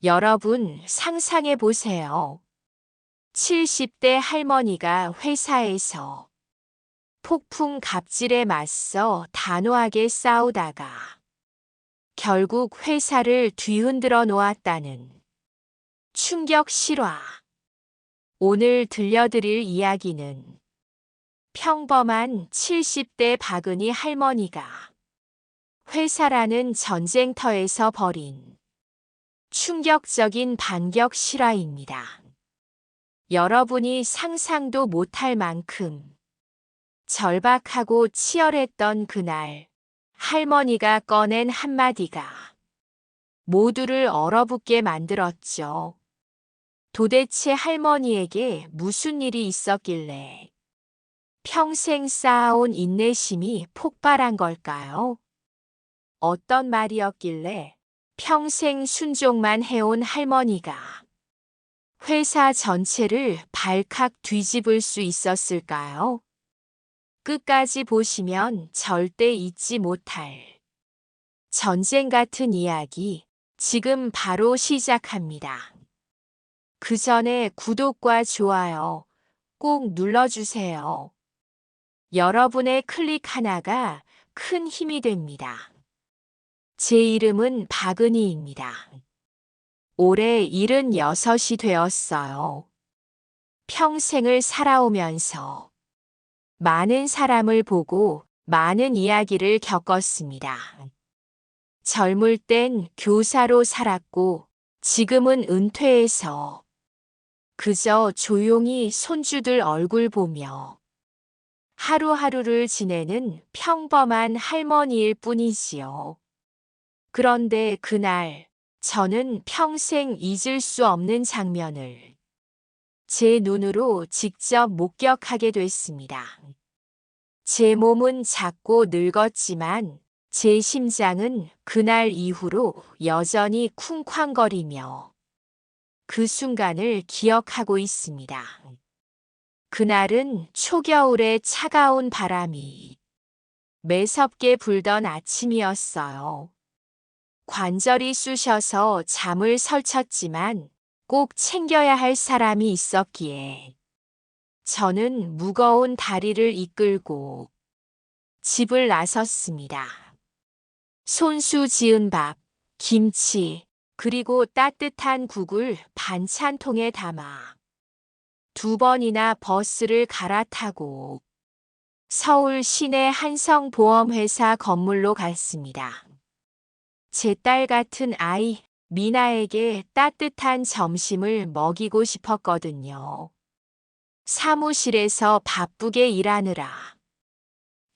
여러분 상상해 보세요. 70대 할머니가 회사에서 폭풍 갑질에 맞서 단호하게 싸우다가 결국 회사를 뒤흔들어 놓았다는 충격 실화. 오늘 들려드릴 이야기는 평범한 70대 박은희 할머니가 회사라는 전쟁터에서 벌인 충격적인 반격 실화입니다. 여러분이 상상도 못할 만큼 절박하고 치열했던 그날, 할머니가 꺼낸 한마디가 모두를 얼어붙게 만들었죠. 도대체 할머니에게 무슨 일이 있었길래 평생 쌓아온 인내심이 폭발한 걸까요? 어떤 말이었길래 평생 순종만 해온 할머니가 회사 전체를 발칵 뒤집을 수 있었을까요? 끝까지 보시면 절대 잊지 못할 전쟁 같은 이야기 지금 바로 시작합니다. 그 전에 구독과 좋아요 꼭 눌러주세요. 여러분의 클릭 하나가 큰 힘이 됩니다. 제 이름은 박은희입니다. 올해 76이 되었어요. 평생을 살아오면서 많은 사람을 보고 많은 이야기를 겪었습니다. 젊을 땐 교사로 살았고 지금은 은퇴해서 그저 조용히 손주들 얼굴 보며 하루하루를 지내는 평범한 할머니일 뿐이지요. 그런데 그날 저는 평생 잊을 수 없는 장면을 제 눈으로 직접 목격하게 됐습니다. 제 몸은 작고 늙었지만 제 심장은 그날 이후로 여전히 쿵쾅거리며 그 순간을 기억하고 있습니다. 그날은 초겨울의 차가운 바람이 매섭게 불던 아침이었어요. 관절이 쑤셔서 잠을 설쳤지만 꼭 챙겨야 할 사람이 있었기에 저는 무거운 다리를 이끌고 집을 나섰습니다. 손수 지은 밥, 김치, 그리고 따뜻한 국을 반찬통에 담아 2번이나 버스를 갈아타고 서울 시내 한성보험회사 건물로 갔습니다. 제 딸 같은 아이 미나에게 따뜻한 점심을 먹이고 싶었거든요. 사무실에서 바쁘게 일하느라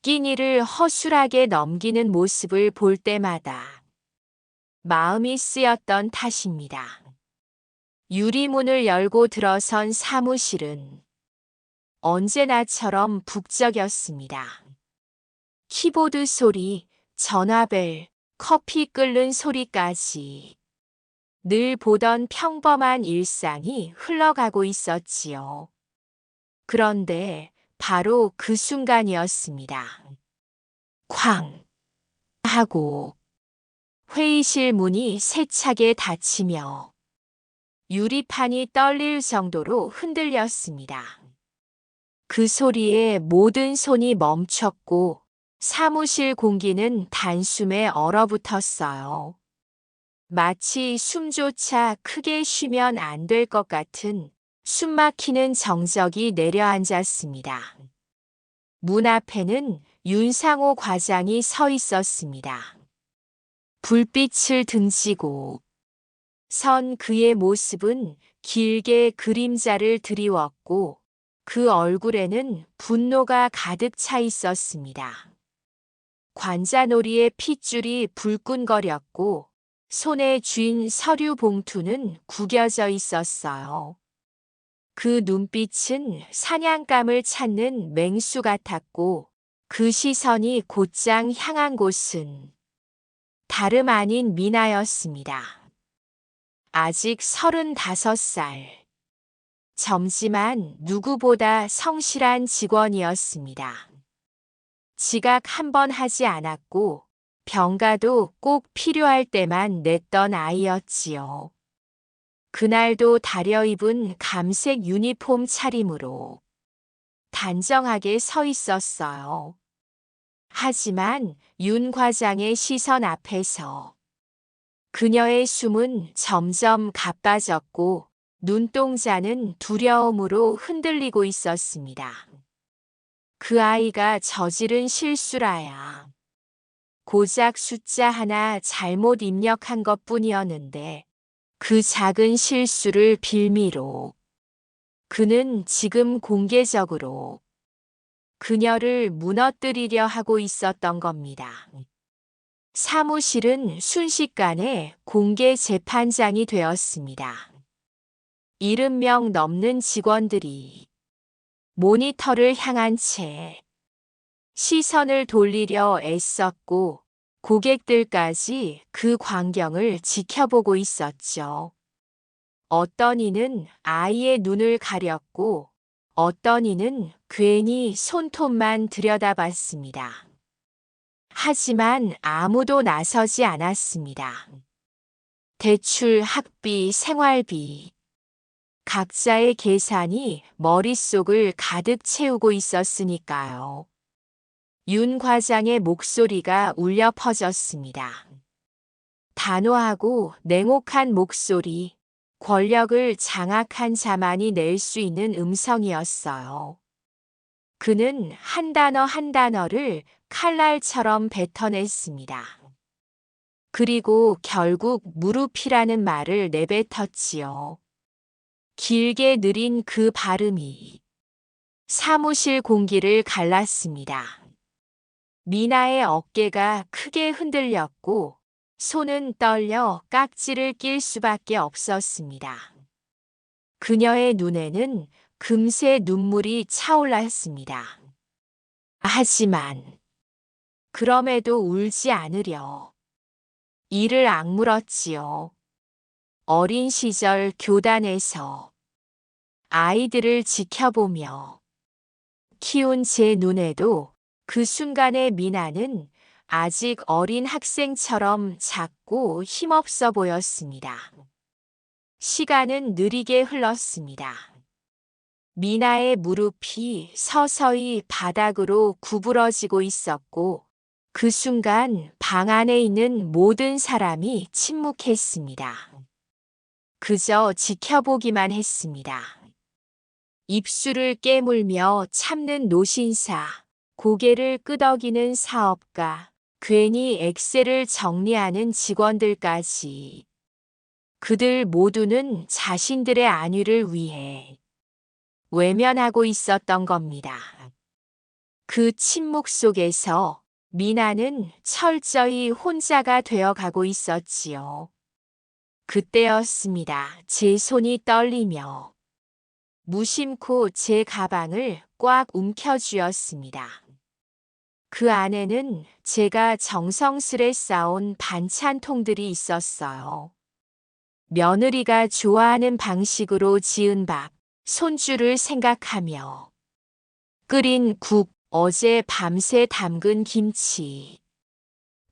끼니를 허술하게 넘기는 모습을 볼 때마다 마음이 쓰였던 탓입니다. 유리문을 열고 들어선 사무실은 언제나처럼 북적였습니다. 키보드 소리, 전화벨, 커피 끓는 소리까지 늘 보던 평범한 일상이 흘러가고 있었지요. 그런데 바로 그 순간이었습니다. 쾅! 하고 회의실 문이 세차게 닫히며 유리판이 떨릴 정도로 흔들렸습니다. 그 소리에 모든 손이 멈췄고 사무실 공기는 단숨에 얼어붙었어요. 마치 숨조차 크게 쉬면 안 될 것 같은 숨막히는 정적이 내려앉았습니다. 문 앞에는 윤상호 과장이 서 있었습니다. 불빛을 등지고 선 그의 모습은 길게 그림자를 드리웠고 그 얼굴에는 분노가 가득 차 있었습니다. 관자놀이의 핏줄이 불끈거렸고 손에 쥔 서류 봉투는 구겨져 있었어요. 그 눈빛은 사냥감을 찾는 맹수 같았고 그 시선이 곧장 향한 곳은 다름 아닌 미나였습니다. 아직 35살. 젊지만 누구보다 성실한 직원이었습니다. 지각 한 번 하지 않았고 병가도 꼭 필요할 때만 냈던 아이였지요. 그날도 다려입은 감색 유니폼 차림으로 단정하게 서 있었어요. 하지만 윤 과장의 시선 앞에서 그녀의 숨은 점점 가빠졌고 눈동자는 두려움으로 흔들리고 있었습니다. 그 아이가 저지른 실수라야. 고작 숫자 하나 잘못 입력한 것뿐이었는데 그 작은 실수를 빌미로 그는 지금 공개적으로 그녀를 무너뜨리려 하고 있었던 겁니다. 사무실은 순식간에 공개 재판장이 되었습니다. 70명 넘는 직원들이 모니터를 향한 채 시선을 돌리려 애썼고 고객들까지 그 광경을 지켜보고 있었죠. 어떤 이는 아이의 눈을 가렸고 어떤 이는 괜히 손톱만 들여다봤습니다. 하지만 아무도 나서지 않았습니다. 대출, 학비, 생활비. 각자의 계산이 머릿속을 가득 채우고 있었으니까요. 윤 과장의 목소리가 울려 퍼졌습니다. 단호하고 냉혹한 목소리, 권력을 장악한 자만이 낼 수 있는 음성이었어요. 그는 한 단어 한 단어를 칼날처럼 뱉어냈습니다. 그리고 결국 무릎이라는 말을 내뱉었지요. 길게 느린 그 발음이 사무실 공기를 갈랐습니다. 미나의 어깨가 크게 흔들렸고 손은 떨려 깍지를 낄 수밖에 없었습니다. 그녀의 눈에는 금세 눈물이 차올랐습니다. 하지만 그럼에도 울지 않으려 이를 악물었지요. 어린 시절 교단에서 아이들을 지켜보며 키운 제 눈에도 그 순간의 미나는 아직 어린 학생처럼 작고 힘없어 보였습니다. 시간은 느리게 흘렀습니다. 미나의 무릎이 서서히 바닥으로 구부러지고 있었고 그 순간 방 안에 있는 모든 사람이 침묵했습니다. 그저 지켜보기만 했습니다. 입술을 깨물며 참는 노신사, 고개를 끄덕이는 사업가, 괜히 엑셀을 정리하는 직원들까지. 그들 모두는 자신들의 안위를 위해 외면하고 있었던 겁니다. 그 침묵 속에서 미나는 철저히 혼자가 되어가고 있었지요. 그때였습니다. 제 손이 떨리며 무심코 제 가방을 꽉 움켜쥐었습니다. 그 안에는 제가 정성스레 쌓은 반찬통들이 있었어요. 며느리가 좋아하는 방식으로 지은 밥, 손주를 생각하며 끓인 국, 어제 밤새 담근 김치.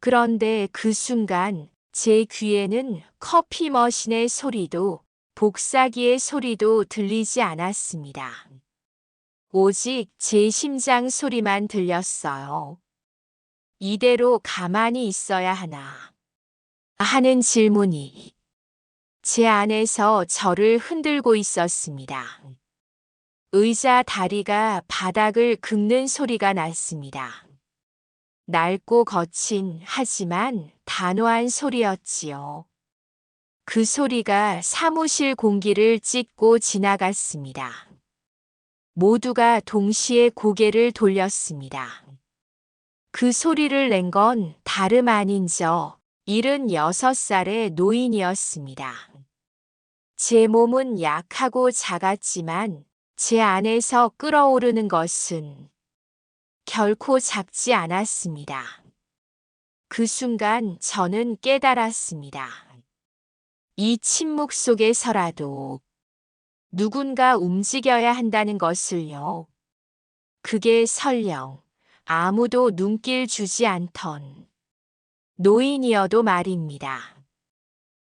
그런데 그 순간 제 귀에는 커피 머신의 소리도 복사기의 소리도 들리지 않았습니다. 오직 제 심장 소리만 들렸어요. 이대로 가만히 있어야 하나 하는 질문이 제 안에서 저를 흔들고 있었습니다. 의자 다리가 바닥을 긁는 소리가 났습니다. 낡고 거친 하지만 단호한 소리였지요. 그 소리가 사무실 공기를 찢고 지나갔습니다. 모두가 동시에 고개를 돌렸습니다. 그 소리를 낸 건 다름 아닌 저 76살의 노인이었습니다. 제 몸은 약하고 작았지만 제 안에서 끓어오르는 것은 결코 작지 않았습니다. 그 순간 저는 깨달았습니다. 이 침묵 속에서라도 누군가 움직여야 한다는 것을요. 그게 설령 아무도 눈길 주지 않던 노인이어도 말입니다.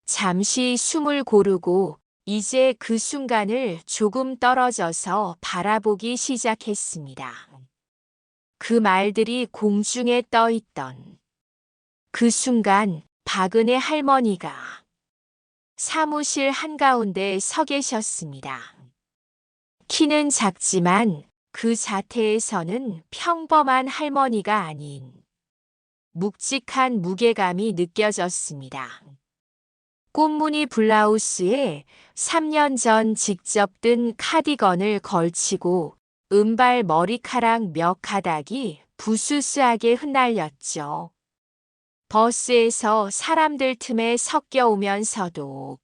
잠시 숨을 고르고 이제 그 순간을 조금 떨어져서 바라보기 시작했습니다. 그 말들이 공중에 떠 있던 그 순간 박은혜 할머니가 사무실 한가운데 서 계셨습니다. 키는 작지만 그 자태에서는 평범한 할머니가 아닌 묵직한 무게감이 느껴졌습니다. 꽃무늬 블라우스에 3년 전 직접 뜬 카디건을 걸치고 은발 머리카락 몇 가닥이 부스스하게 흩날렸죠. 버스에서 사람들 틈에 섞여 오면서도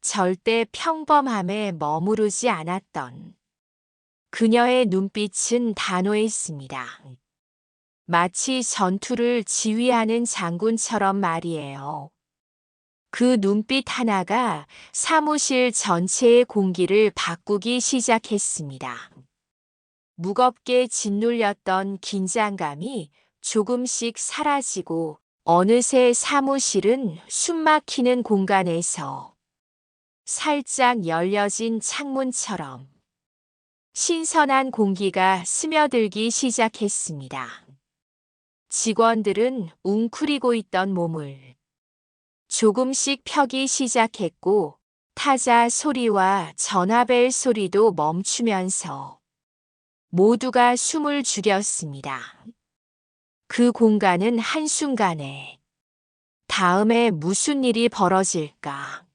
절대 평범함에 머무르지 않았던 그녀의 눈빛은 단호했습니다. 마치 전투를 지휘하는 장군처럼 말이에요. 그 눈빛 하나가 사무실 전체의 공기를 바꾸기 시작했습니다. 무겁게 짓눌렸던 긴장감이 조금씩 사라지고 어느새 사무실은 숨막히는 공간에서 살짝 열려진 창문처럼 신선한 공기가 스며들기 시작했습니다. 직원들은 웅크리고 있던 몸을 조금씩 펴기 시작했고 타자 소리와 전화벨 소리도 멈추면서 모두가 숨을 죽였습니다. 그 공간은 한순간에 다음에 무슨 일이 벌어질까?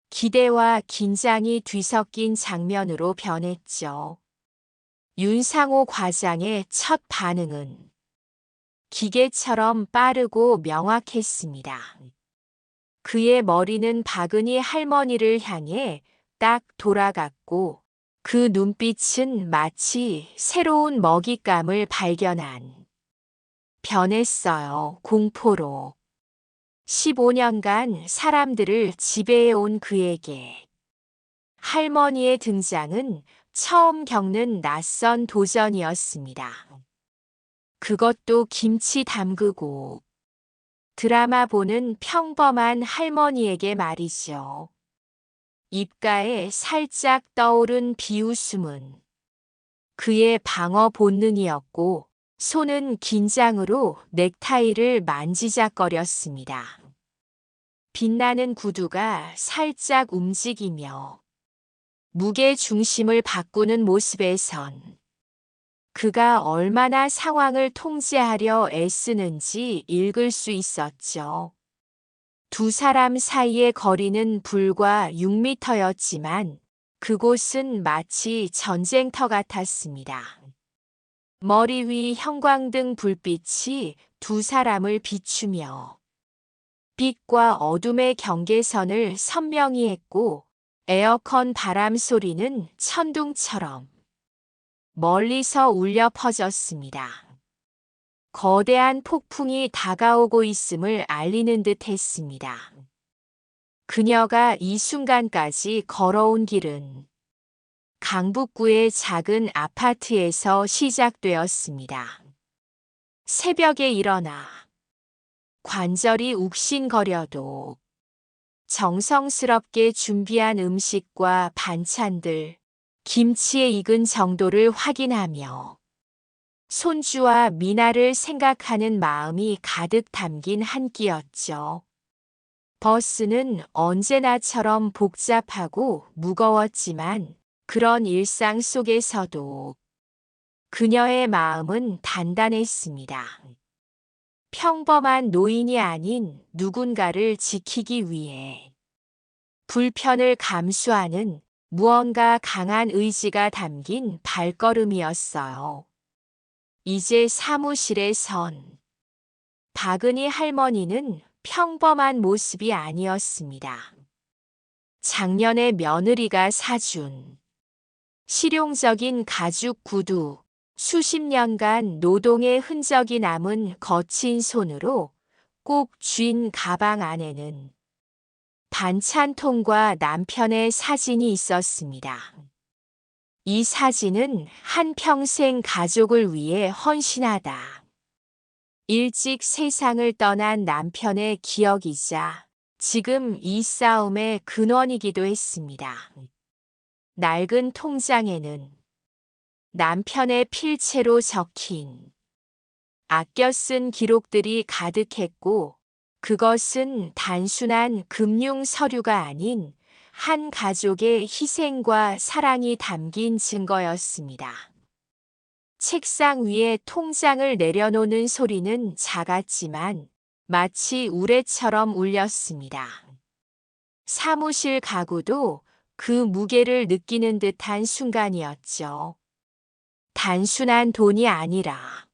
기대와 긴장이 뒤섞인 장면으로 변했죠. 윤상호 과장의 첫 반응은 기계처럼 빠르고 명확했습니다. 그의 머리는 박은희 할머니를 향해 딱 돌아갔고 그 눈빛은 마치 새로운 먹잇감을 발견한 변했어요. 공포로. 15년간 사람들을 지배해온 그에게 할머니의 등장은 처음 겪는 낯선 도전이었습니다. 그것도 김치 담그고 드라마 보는 평범한 할머니에게 말이죠. 입가에 살짝 떠오른 비웃음은 그의 방어 본능이었고 손은 긴장으로 넥타이를 만지작거렸습니다. 빛나는 구두가 살짝 움직이며 무게 중심을 바꾸는 모습에선 그가 얼마나 상황을 통제하려 애쓰는지 읽을 수 있었죠. 두 사람 사이의 거리는 불과 6미터였지만 그곳은 마치 전쟁터 같았습니다. 머리 위 형광등 불빛이 두 사람을 비추며 빛과 어둠의 경계선을 선명히 했고 에어컨 바람 소리는 천둥처럼 멀리서 울려 퍼졌습니다. 거대한 폭풍이 다가오고 있음을 알리는 듯 했습니다. 그녀가 이 순간까지 걸어온 길은 강북구의 작은 아파트에서 시작되었습니다. 새벽에 일어나 관절이 욱신거려도 정성스럽게 준비한 음식과 반찬들, 김치에 익은 정도를 확인하며 손주와 미나를 생각하는 마음이 가득 담긴 한 끼였죠. 버스는 언제나처럼 복잡하고 무거웠지만 그런 일상 속에서도 그녀의 마음은 단단했습니다. 평범한 노인이 아닌 누군가를 지키기 위해 불편을 감수하는 무언가 강한 의지가 담긴 발걸음이었어요. 이제 사무실에 선 박은희 할머니는 평범한 모습이 아니었습니다. 작년에 며느리가 사준 실용적인 가죽 구두, 수십 년간 노동의 흔적이 남은 거친 손으로 꼭 쥔 가방 안에는 반찬통과 남편의 사진이 있었습니다. 이 사진은 한평생 가족을 위해 헌신하다. 일찍 세상을 떠난 남편의 기억이자 지금 이 싸움의 근원이기도 했습니다. 낡은 통장에는 남편의 필체로 적힌 아껴 쓴 기록들이 가득했고, 그것은 단순한 금융 서류가 아닌 한 가족의 희생과 사랑이 담긴 증거였습니다. 책상 위에 통장을 내려놓는 소리는 작았지만 마치 우레처럼 울렸습니다. 사무실 가구도 그 무게를 느끼는 듯한 순간이었죠. 단순한 돈이 아니라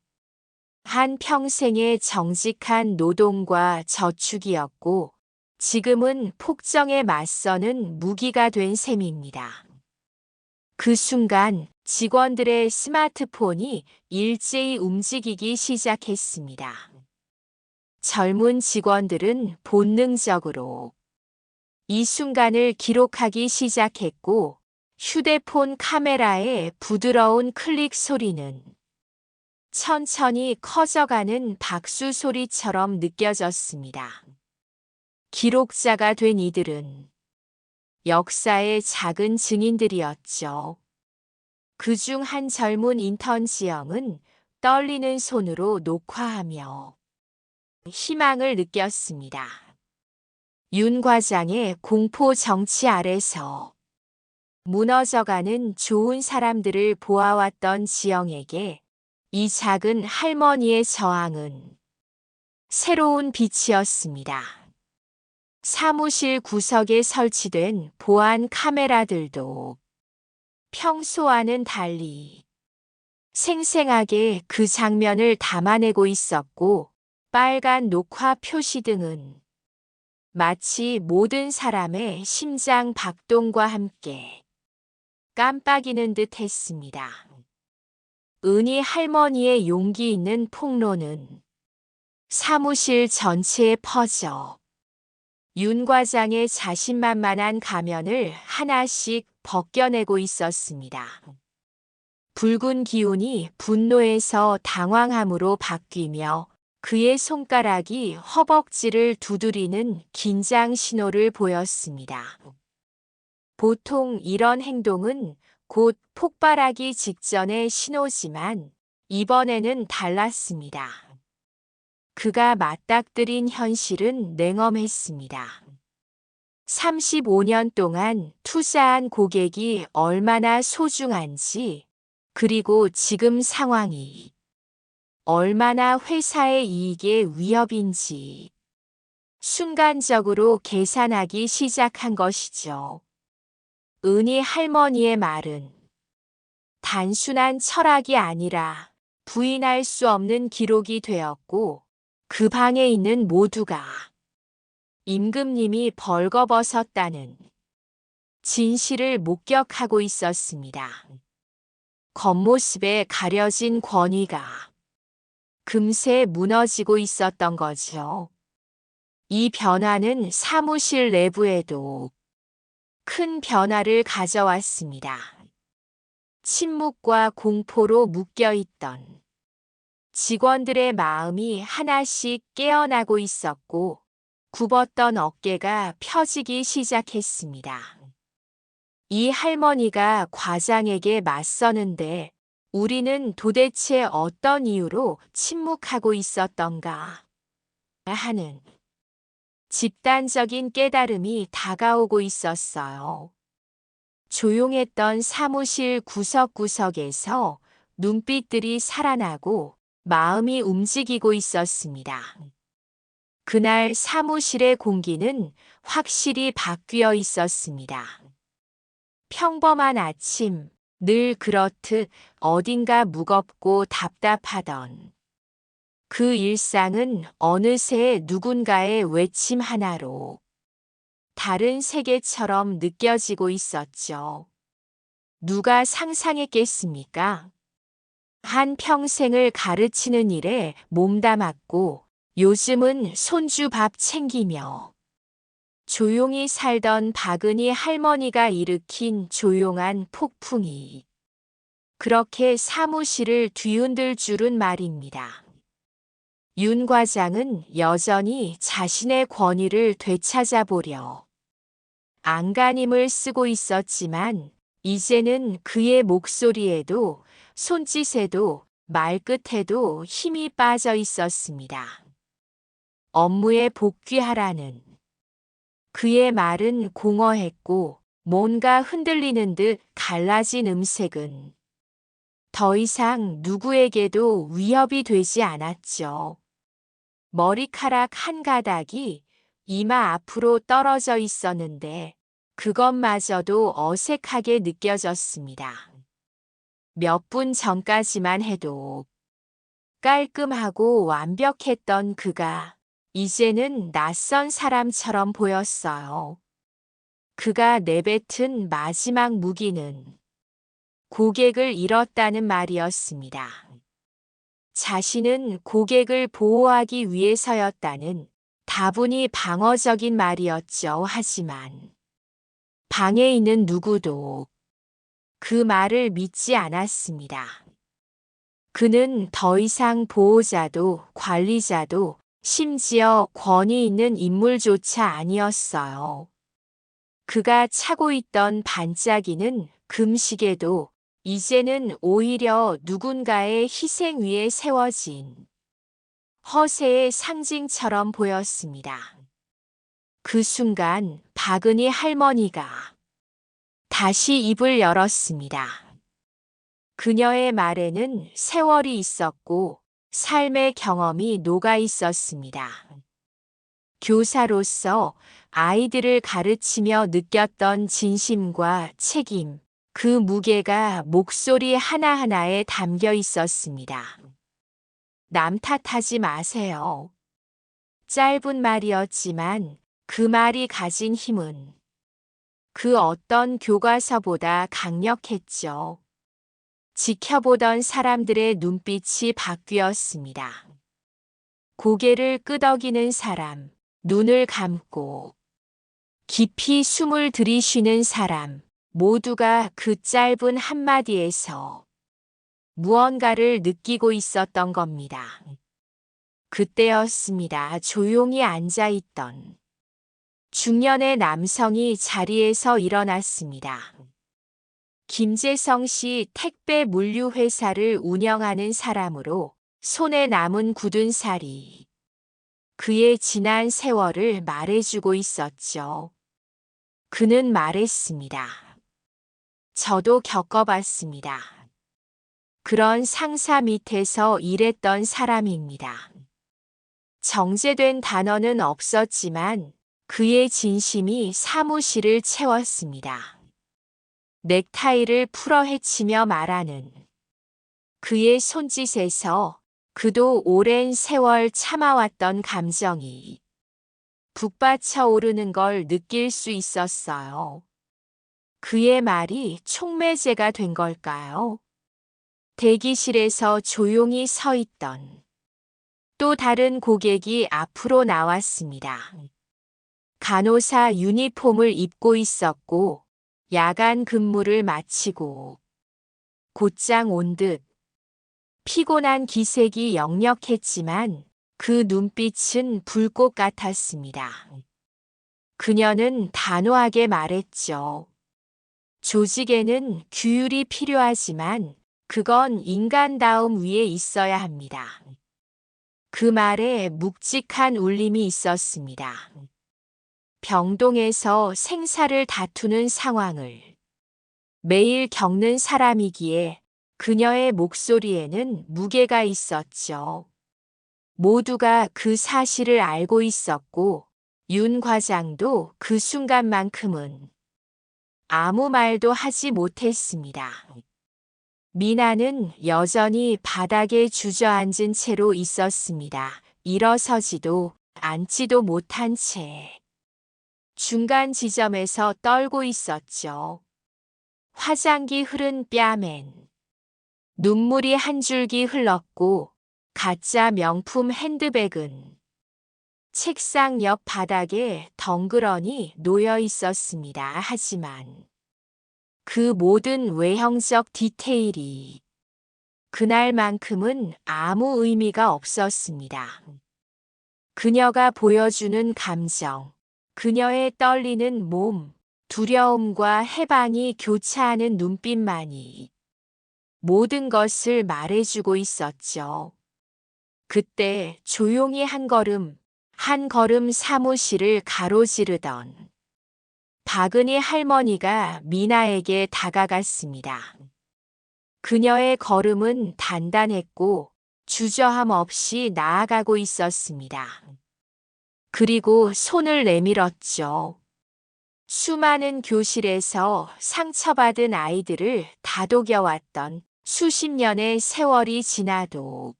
한 평생의 정직한 노동과 저축이었고, 지금은 폭정에 맞서는 무기가 된 셈입니다. 그 순간 직원들의 스마트폰이 일제히 움직이기 시작했습니다. 젊은 직원들은 본능적으로 이 순간을 기록하기 시작했고, 휴대폰 카메라의 부드러운 클릭 소리는 천천히 커져가는 박수 소리처럼 느껴졌습니다. 기록자가 된 이들은 역사의 작은 증인들이었죠. 그중 한 젊은 인턴 지영은 떨리는 손으로 녹화하며 희망을 느꼈습니다. 윤 과장의 공포 정치 아래서 무너져가는 좋은 사람들을 보아왔던 지영에게 이 작은 할머니의 저항은 새로운 빛이었습니다. 사무실 구석에 설치된 보안 카메라들도 평소와는 달리 생생하게 그 장면을 담아내고 있었고, 빨간 녹화 표시등은 마치 모든 사람의 심장 박동과 함께 깜빡이는 듯 했습니다. 은희 할머니의 용기 있는 폭로는 사무실 전체에 퍼져 윤 과장의 자신만만한 가면을 하나씩 벗겨내고 있었습니다. 붉은 기운이 분노에서 당황함으로 바뀌며 그의 손가락이 허벅지를 두드리는 긴장 신호를 보였습니다. 보통 이런 행동은 곧 폭발하기 직전의 신호지만 이번에는 달랐습니다. 그가 맞닥뜨린 현실은 냉엄했습니다. 35년 동안 투자한 고객이 얼마나 소중한지, 그리고 지금 상황이 얼마나 회사의 이익에 위협인지 순간적으로 계산하기 시작한 것이죠. 은희 할머니의 말은 단순한 철학이 아니라 부인할 수 없는 기록이 되었고, 그 방에 있는 모두가 임금님이 벌거벗었다는 진실을 목격하고 있었습니다. 겉모습에 가려진 권위가 금세 무너지고 있었던 거죠. 이 변화는 사무실 내부에도 큰 변화를 가져왔습니다. 침묵과 공포로 묶여있던 직원들의 마음이 하나씩 깨어나고 있었고, 굽었던 어깨가 펴지기 시작했습니다. 이 할머니가 과장에게 맞서는데 우리는 도대체 어떤 이유로 침묵하고 있었던가 하는 집단적인 깨달음이 다가오고 있었어요. 조용했던 사무실 구석구석에서 눈빛들이 살아나고 마음이 움직이고 있었습니다. 그날 사무실의 공기는 확실히 바뀌어 있었습니다. 평범한 아침, 늘 그렇듯 어딘가 무겁고 답답하던 그 일상은 어느새 누군가의 외침 하나로 다른 세계처럼 느껴지고 있었죠. 누가 상상했겠습니까? 한 평생을 가르치는 일에 몸담았고, 요즘은 손주 밥 챙기며 조용히 살던 박은희 할머니가 일으킨 조용한 폭풍이 그렇게 사무실을 뒤흔들 줄은 말입니다. 윤 과장은 여전히 자신의 권위를 되찾아보려 안간힘을 쓰고 있었지만 이제는 그의 목소리에도 손짓에도 말끝에도 힘이 빠져 있었습니다. 업무에 복귀하라는 그의 말은 공허했고 뭔가 흔들리는 듯 갈라진 음색은 더 이상 누구에게도 위협이 되지 않았죠. 머리카락 한 가닥이 이마 앞으로 떨어져 있었는데 그것마저도 어색하게 느껴졌습니다. 몇 분 전까지만 해도 깔끔하고 완벽했던 그가 이제는 낯선 사람처럼 보였어요. 그가 내뱉은 마지막 무기는 고객을 잃었다는 말이었습니다. 자신은 고객을 보호하기 위해서였다는 다분히 방어적인 말이었죠. 하지만 방에 있는 누구도 그 말을 믿지 않았습니다. 그는 더 이상 보호자도 관리자도 심지어 권위 있는 인물조차 아니었어요. 그가 차고 있던 반짝이는 금시계도 이제는 오히려 누군가의 희생 위에 세워진 허세의 상징처럼 보였습니다. 그 순간 박은희 할머니가 다시 입을 열었습니다. 그녀의 말에는 세월이 있었고 삶의 경험이 녹아 있었습니다. 교사로서 아이들을 가르치며 느꼈던 진심과 책임, 그 무게가 목소리 하나하나에 담겨 있었습니다. 남 탓하지 마세요. 짧은 말이었지만 그 말이 가진 힘은 그 어떤 교과서보다 강력했죠. 지켜보던 사람들의 눈빛이 바뀌었습니다. 고개를 끄덕이는 사람, 눈을 감고 깊이 숨을 들이쉬는 사람, 모두가 그 짧은 한마디에서 무언가를 느끼고 있었던 겁니다. 그때였습니다. 조용히 앉아있던 중년의 남성이 자리에서 일어났습니다. 김재성 씨 택배 물류 회사를 운영하는 사람으로 손에 남은 굳은 살이 그의 지난 세월을 말해주고 있었죠. 그는 말했습니다. 저도 겪어봤습니다. 그런 상사 밑에서 일했던 사람입니다. 정제된 단어는 없었지만 그의 진심이 사무실을 채웠습니다. 넥타이를 풀어 헤치며 말하는 그의 손짓에서 그도 오랜 세월 참아왔던 감정이 북받쳐 오르는 걸 느낄 수 있었어요. 그의 말이 촉매제가 된 걸까요? 대기실에서 조용히 서 있던 또 다른 고객이 앞으로 나왔습니다. 간호사 유니폼을 입고 있었고 야간 근무를 마치고 곧장 온 듯 피곤한 기색이 역력했지만 그 눈빛은 불꽃 같았습니다. 그녀는 단호하게 말했죠. 조직에는 규율이 필요하지만 그건 인간다움 위에 있어야 합니다. 그 말에 묵직한 울림이 있었습니다. 병동에서 생사를 다투는 상황을 매일 겪는 사람이기에 그녀의 목소리에는 무게가 있었죠. 모두가 그 사실을 알고 있었고 윤 과장도 그 순간만큼은 아무 말도 하지 못했습니다. 미나는 여전히 바닥에 주저앉은 채로 있었습니다. 일어서지도 앉지도 못한 채 중간 지점에서 떨고 있었죠. 화장기 흐른 뺨엔 눈물이 한 줄기 흘렀고 가짜 명품 핸드백은 책상 옆 바닥에 덩그러니 놓여 있었습니다. 하지만 그 모든 외형적 디테일이 그날만큼은 아무 의미가 없었습니다. 그녀가 보여주는 감정, 그녀의 떨리는 몸, 두려움과 해방이 교차하는 눈빛만이 모든 것을 말해주고 있었죠. 그때 조용히 한 걸음 사무실을 가로지르던 박은희 할머니가 미나에게 다가갔습니다. 그녀의 걸음은 단단했고 주저함 없이 나아가고 있었습니다. 그리고 손을 내밀었죠. 수많은 교실에서 상처받은 아이들을 다독여왔던 수십 년의 세월이 지나도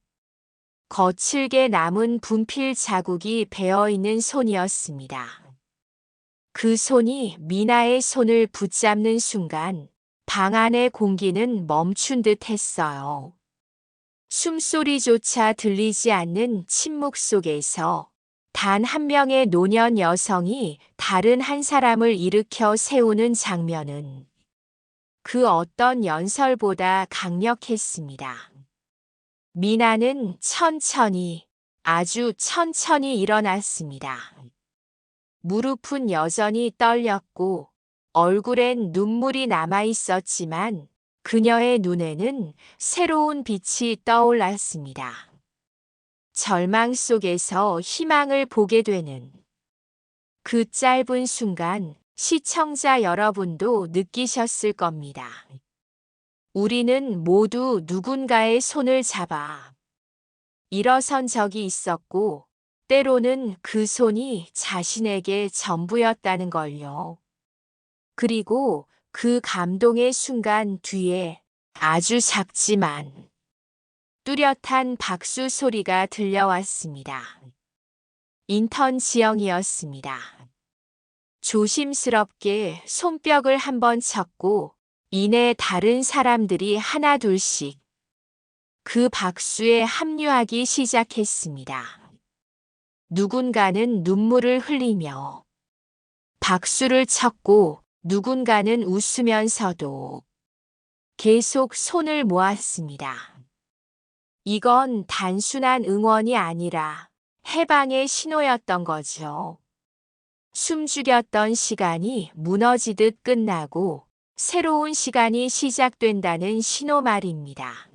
거칠게 남은 분필 자국이 배어있는 손이었습니다. 그 손이 미나의 손을 붙잡는 순간 방 안의 공기는 멈춘 듯 했어요. 숨소리조차 들리지 않는 침묵 속에서 단 한 명의 노년 여성이 다른 한 사람을 일으켜 세우는 장면은 그 어떤 연설보다 강력했습니다. 미나는 천천히, 아주 천천히 일어났습니다. 무릎은 여전히 떨렸고 얼굴엔 눈물이 남아 있었지만 그녀의 눈에는 새로운 빛이 떠올랐습니다. 절망 속에서 희망을 보게 되는 그 짧은 순간 시청자 여러분도 느끼셨을 겁니다. 우리는 모두 누군가의 손을 잡아 일어선 적이 있었고 때로는 그 손이 자신에게 전부였다는 걸요. 그리고 그 감동의 순간 뒤에 아주 작지만 뚜렷한 박수 소리가 들려왔습니다. 인턴 지영이었습니다. 조심스럽게 손뼉을 한번 쳤고 이내 다른 사람들이 하나둘씩 그 박수에 합류하기 시작했습니다. 누군가는 눈물을 흘리며 박수를 쳤고 누군가는 웃으면서도 계속 손을 모았습니다. 이건 단순한 응원이 아니라 해방의 신호였던 거죠. 숨죽였던 시간이 무너지듯 끝나고 새로운 시간이 시작된다는 신호 말입니다.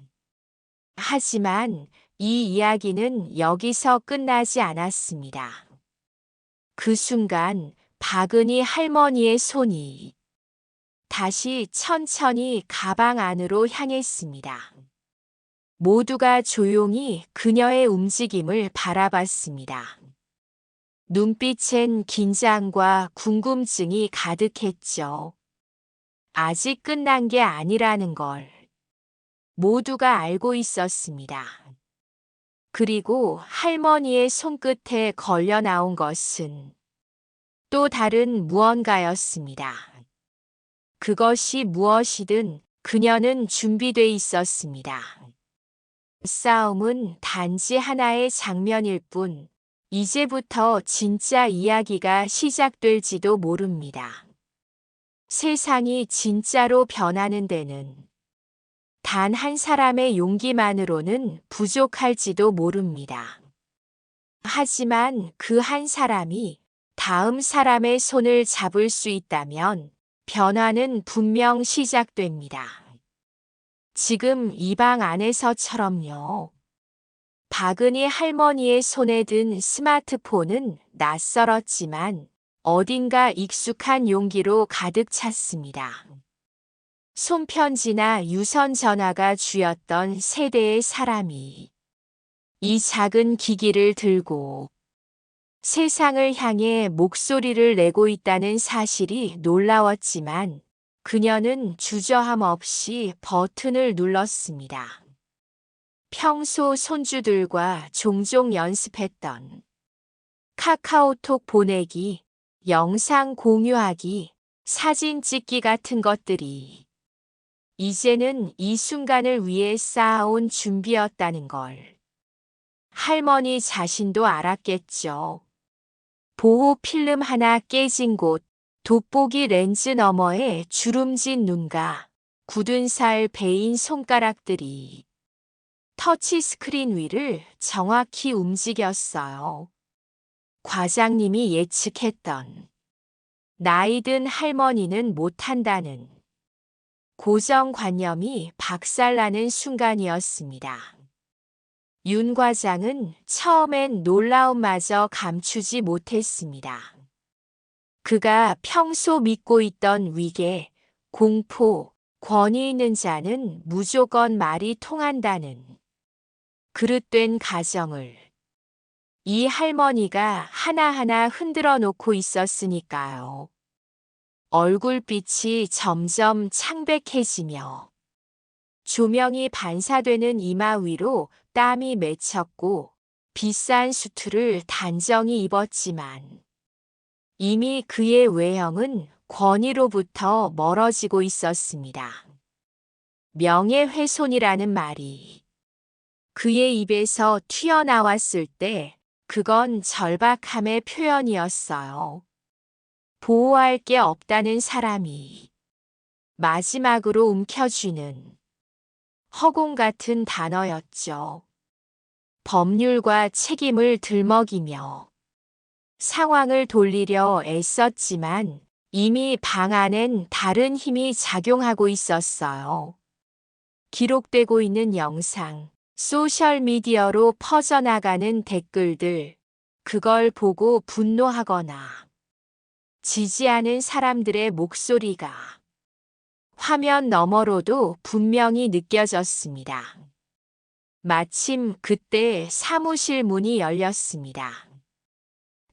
하지만 이 이야기는 여기서 끝나지 않았습니다. 그 순간 박은희 할머니의 손이 다시 천천히 가방 안으로 향했습니다. 모두가 조용히 그녀의 움직임을 바라봤습니다. 눈빛엔 긴장과 궁금증이 가득했죠. 아직 끝난 게 아니라는 걸 모두가 알고 있었습니다. 그리고 할머니의 손끝에 걸려 나온 것은 또 다른 무언가였습니다. 그것이 무엇이든 그녀는 준비돼 있었습니다. 싸움은 단지 하나의 장면일 뿐, 이제부터 진짜 이야기가 시작될지도 모릅니다. 세상이 진짜로 변하는 데는 단 한 사람의 용기만으로는 부족할지도 모릅니다. 하지만 그 한 사람이 다음 사람의 손을 잡을 수 있다면 변화는 분명 시작됩니다. 지금 이 방 안에서처럼요. 박은희 할머니의 손에 든 스마트폰은 낯설었지만 어딘가 익숙한 용기로 가득 찼습니다. 손편지나 유선 전화가 쥐었던 세대의 사람이 이 작은 기기를 들고 세상을 향해 목소리를 내고 있다는 사실이 놀라웠지만 그녀는 주저함 없이 버튼을 눌렀습니다. 평소 손주들과 종종 연습했던 카카오톡 보내기, 영상 공유하기, 사진 찍기 같은 것들이 이제는 이 순간을 위해 쌓아온 준비였다는 걸 할머니 자신도 알았겠죠. 보호 필름 하나 깨진 곳, 돋보기 렌즈 너머에 주름진 눈과 굳은 살 베인 손가락들이 터치스크린 위를 정확히 움직였어요. 과장님이 예측했던 나이든 할머니는 못한다는 고정관념이 박살나는 순간이었습니다. 윤 과장은 처음엔 놀라움마저 감추지 못했습니다. 그가 평소 믿고 있던 위계, 공포, 권위 있는 자는 무조건 말이 통한다는 그릇된 가정을 이 할머니가 하나하나 흔들어 놓고 있었으니까요. 얼굴빛이 점점 창백해지며 조명이 반사되는 이마 위로 땀이 맺혔고 비싼 수트를 단정히 입었지만 이미 그의 외형은 권위로부터 멀어지고 있었습니다. 명예훼손이라는 말이 그의 입에서 튀어나왔을 때 그건 절박함의 표현이었어요. 보호할 게 없다는 사람이 마지막으로 움켜쥐는 허공 같은 단어였죠. 법률과 책임을 들먹이며 상황을 돌리려 애썼지만 이미 방 안엔 다른 힘이 작용하고 있었어요. 기록되고 있는 영상, 소셜미디어로 퍼져나가는 댓글들, 그걸 보고 분노하거나 지지하는 사람들의 목소리가 화면 너머로도 분명히 느껴졌습니다. 마침 그때 사무실 문이 열렸습니다.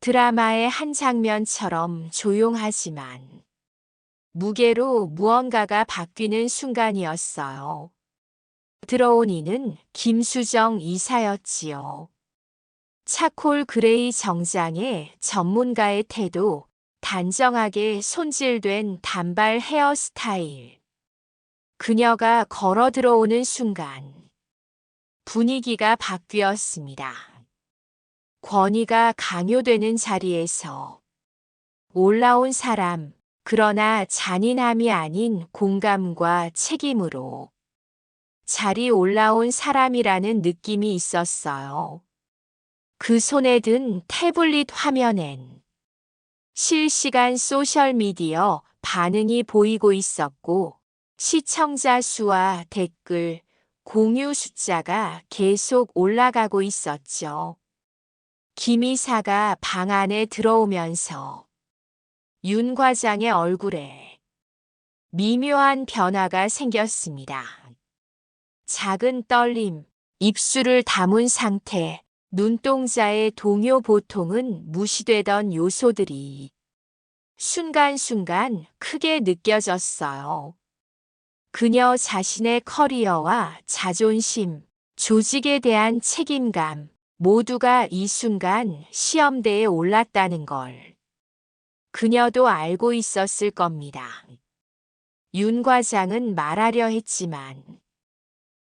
드라마의 한 장면처럼 조용하지만 무게로 무언가가 바뀌는 순간이었어요. 들어온 이는 김수정 이사였지요. 차콜 그레이 정장에 전문가의 태도, 단정하게 손질된 단발 헤어스타일. 그녀가 걸어 들어오는 순간 분위기가 바뀌었습니다. 권위가 강요되는 자리에서 올라온 사람, 그러나 잔인함이 아닌 공감과 책임으로 자리 올라온 사람이라는 느낌이 있었어요. 그 손에 든 태블릿 화면엔 실시간 소셜미디어 반응이 보이고 있었고 시청자 수와 댓글, 공유 숫자가 계속 올라가고 있었죠. 김 이사가 방 안에 들어오면서 윤 과장의 얼굴에 미묘한 변화가 생겼습니다. 작은 떨림, 입술을 다문 상태, 눈동자의 동요 보통은 무시되던 요소들이 순간순간 크게 느껴졌어요. 그녀 자신의 커리어와 자존심, 조직에 대한 책임감, 모두가 이 순간 시험대에 올랐다는 걸 그녀도 알고 있었을 겁니다. 윤 과장은 말하려 했지만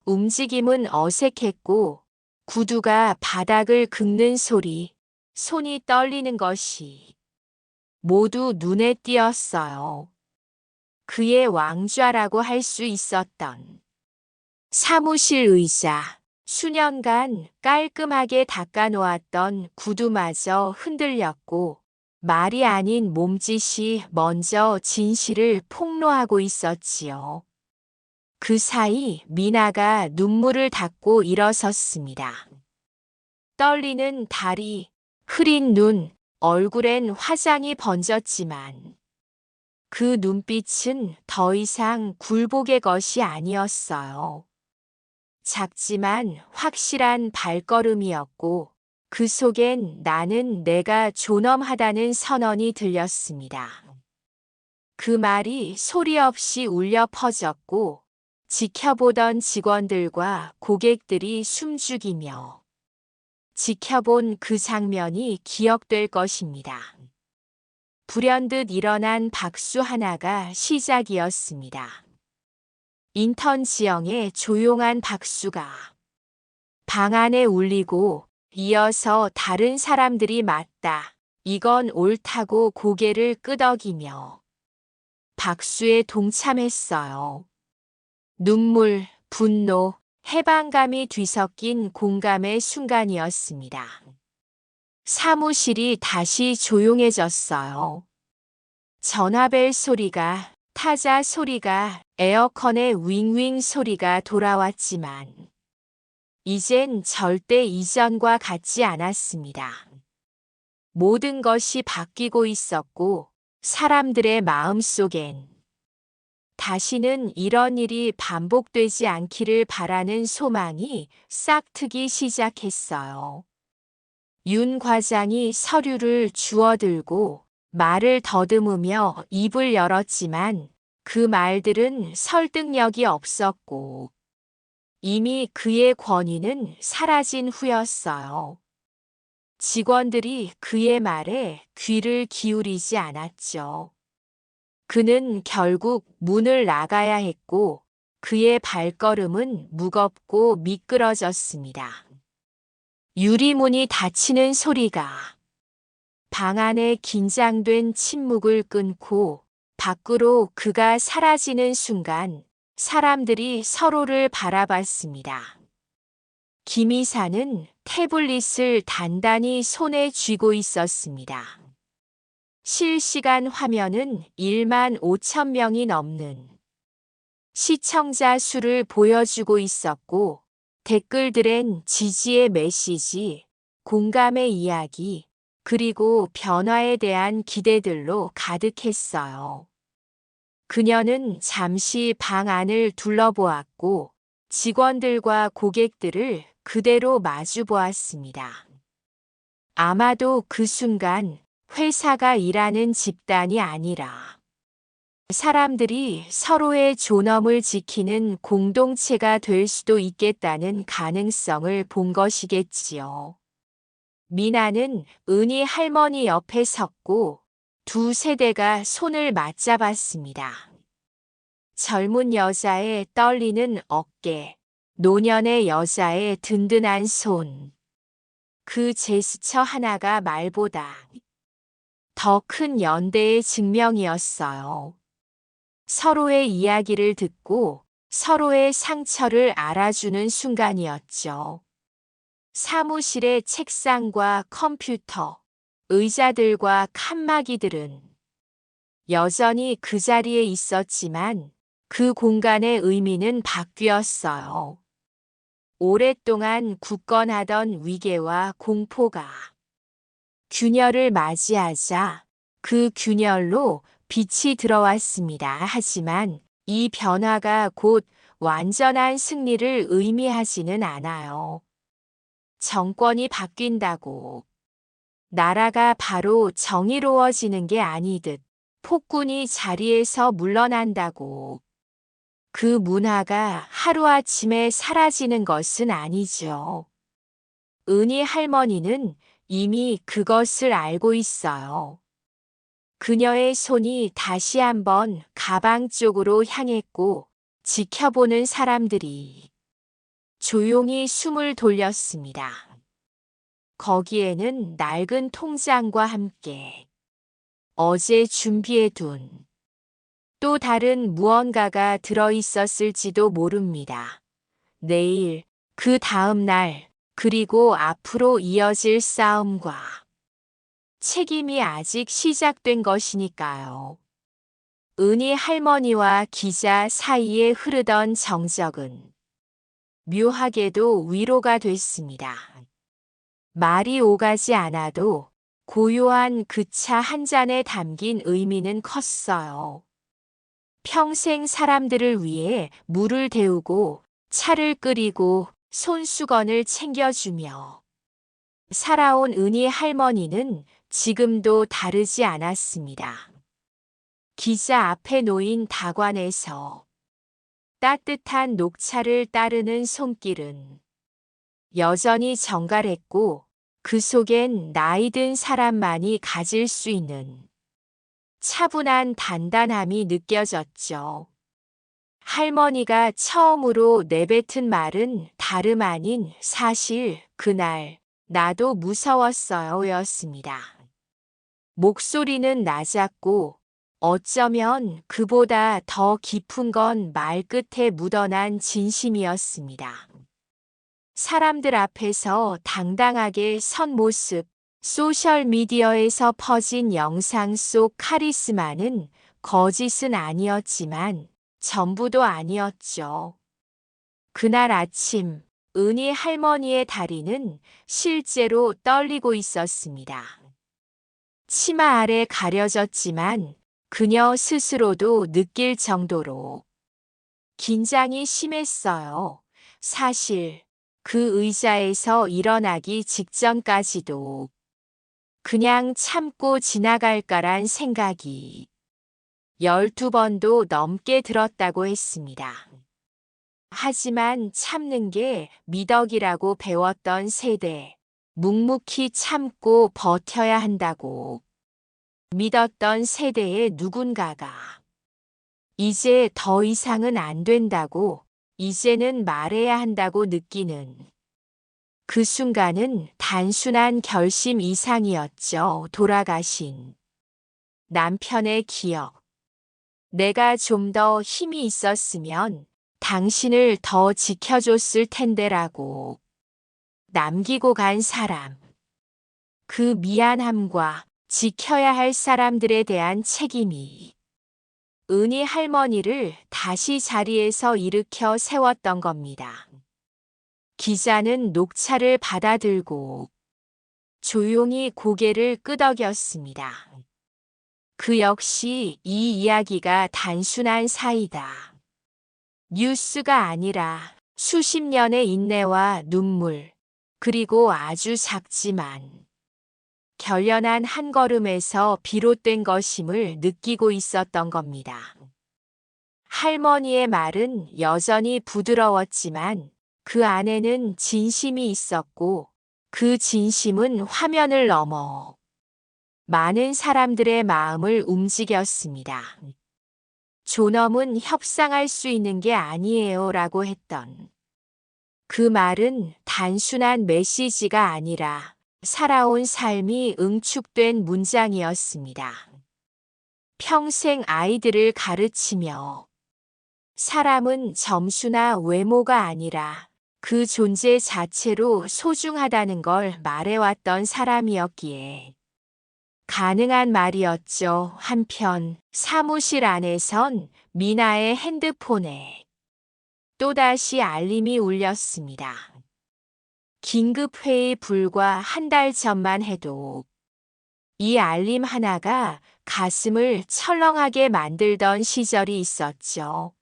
움직임은 어색했고 구두가 바닥을 긁는 소리, 손이 떨리는 것이 모두 눈에 띄었어요. 그의 왕좌라고 할 수 있었던 사무실 의자, 수년간 깔끔하게 닦아놓았던 구두마저 흔들렸고 말이 아닌 몸짓이 먼저 진실을 폭로하고 있었지요. 그 사이 미나가 눈물을 닦고 일어섰습니다. 떨리는 다리, 흐린 눈, 얼굴엔 화장이 번졌지만 그 눈빛은 더 이상 굴복의 것이 아니었어요. 작지만 확실한 발걸음이었고 그 속엔 나는 내가 존엄하다는 선언이 들렸습니다. 그 말이 소리 없이 울려 퍼졌고 지켜보던 직원들과 고객들이 숨죽이며 지켜본 그 장면이 기억될 것입니다. 불현듯 일어난 박수 하나가 시작이었습니다. 인턴 지영의 조용한 박수가 방 안에 울리고 이어서 다른 사람들이 맞다. 이건 옳다고 고개를 끄덕이며 박수에 동참했어요. 눈물, 분노, 해방감이 뒤섞인 공감의 순간이었습니다. 사무실이 다시 조용해졌어요. 전화벨 소리가, 타자 소리가, 에어컨의 윙윙 소리가 돌아왔지만 이젠 절대 이전과 같지 않았습니다. 모든 것이 바뀌고 있었고 사람들의 마음속엔 다시는 이런 일이 반복되지 않기를 바라는 소망이 싹트기 시작했어요. 윤 과장이 서류를 주워들고 말을 더듬으며 입을 열었지만 그 말들은 설득력이 없었고 이미 그의 권위는 사라진 후였어요. 직원들이 그의 말에 귀를 기울이지 않았죠. 그는 결국 문을 나가야 했고 그의 발걸음은 무겁고 미끄러졌습니다. 유리문이 닫히는 소리가 방 안의 긴장된 침묵을 끊고 밖으로 그가 사라지는 순간 사람들이 서로를 바라봤습니다. 김 이사는 태블릿을 단단히 손에 쥐고 있었습니다. 실시간 화면은 1만 5천 명이 넘는 시청자 수를 보여주고 있었고 댓글들엔 지지의 메시지, 공감의 이야기, 그리고 변화에 대한 기대들로 가득했어요. 그녀는 잠시 방 안을 둘러보았고 직원들과 고객들을 그대로 마주 보았습니다. 아마도 그 순간 회사가 일하는 집단이 아니라 사람들이 서로의 존엄을 지키는 공동체가 될 수도 있겠다는 가능성을 본 것이겠지요. 미나는 은희 할머니 옆에 섰고 두 세대가 손을 맞잡았습니다. 젊은 여자의 떨리는 어깨, 노년의 여자의 든든한 손. 그 제스처 하나가 말보다 더 큰 연대의 증명이었어요. 서로의 이야기를 듣고 서로의 상처를 알아주는 순간이었죠. 사무실의 책상과 컴퓨터, 의자들과 칸막이들은 여전히 그 자리에 있었지만 그 공간의 의미는 바뀌었어요. 오랫동안 굳건하던 위계와 공포가 균열을 맞이하자 그 균열로 빛이 들어왔습니다. 하지만 이 변화가 곧 완전한 승리를 의미하지는 않아요. 정권이 바뀐다고 나라가 바로 정의로워지는 게 아니듯 폭군이 자리에서 물러난다고 그 문화가 하루아침에 사라지는 것은 아니죠. 은희 할머니는 이미 그것을 알고 있어요. 그녀의 손이 다시 한번 가방 쪽으로 향했고 지켜보는 사람들이 조용히 숨을 돌렸습니다. 거기에는 낡은 통장과 함께 어제 준비해둔 또 다른 무언가가 들어있었을지도 모릅니다. 내일, 그 다음 날, 그리고 앞으로 이어질 싸움과 책임이 아직 시작된 것이니까요. 은희 할머니와 기자 사이에 흐르던 정적은 묘하게도 위로가 됐습니다. 말이 오가지 않아도 고요한 그 차 한 잔에 담긴 의미는 컸어요. 평생 사람들을 위해 물을 데우고 차를 끓이고 손수건을 챙겨주며 살아온 은희 할머니는 지금도 다르지 않았습니다. 기자 앞에 놓인 다관에서 따뜻한 녹차를 따르는 손길은 여전히 정갈했고 그 속엔 나이든 사람만이 가질 수 있는 차분한 단단함이 느껴졌죠. 할머니가 처음으로 내뱉은 말은 다름 아닌 사실 그날 나도 무서웠어요 였습니다. 목소리는 낮았고 어쩌면 그보다 더 깊은 건 말끝에 묻어난 진심이었습니다. 사람들 앞에서 당당하게 선 모습, 소셜미디어에서 퍼진 영상 속 카리스마는 거짓은 아니었지만 전부도 아니었죠. 그날 아침, 은희 할머니의 다리는 실제로 떨리고 있었습니다. 치마 아래 가려졌지만 그녀 스스로도 느낄 정도로 긴장이 심했어요. 사실 그 의자에서 일어나기 직전까지도 그냥 참고 지나갈까란 생각이 12번도 넘게 들었다고 했습니다. 하지만 참는 게 미덕이라고 배웠던 세대, 묵묵히 참고 버텨야 한다고 믿었던 세대의 누군가가 이제 더 이상은 안 된다고, 이제는 말해야 한다고 느끼는 그 순간은 단순한 결심 이상이었죠. 돌아가신 남편의 기억. 내가 좀 더 힘이 있었으면 당신을 더 지켜줬을 텐데라고 남기고 간 사람. 그 미안함과 지켜야 할 사람들에 대한 책임이 은희 할머니를 다시 자리에서 일으켜 세웠던 겁니다. 기자는 녹차를 받아들고 조용히 고개를 끄덕였습니다. 그 역시 이 이야기가 단순한 사이다. 뉴스가 아니라 수십 년의 인내와 눈물, 그리고 아주 작지만 결연한 한 걸음에서 비롯된 것임을 느끼고 있었던 겁니다. 할머니의 말은 여전히 부드러웠지만 그 안에는 진심이 있었고 그 진심은 화면을 넘어 많은 사람들의 마음을 움직였습니다. 존엄은 협상할 수 있는 게 아니에요 라고 했던 그 말은 단순한 메시지가 아니라 살아온 삶이 응축된 문장이었습니다. 평생 아이들을 가르치며 사람은 점수나 외모가 아니라 그 존재 자체로 소중하다는 걸 말해왔던 사람이었기에 가능한 말이었죠. 한편 사무실 안에선 미나의 핸드폰에 또다시 알림이 울렸습니다. 긴급회의 불과 한 달 전만 해도 이 알림 하나가 가슴을 철렁하게 만들던 시절이 있었죠.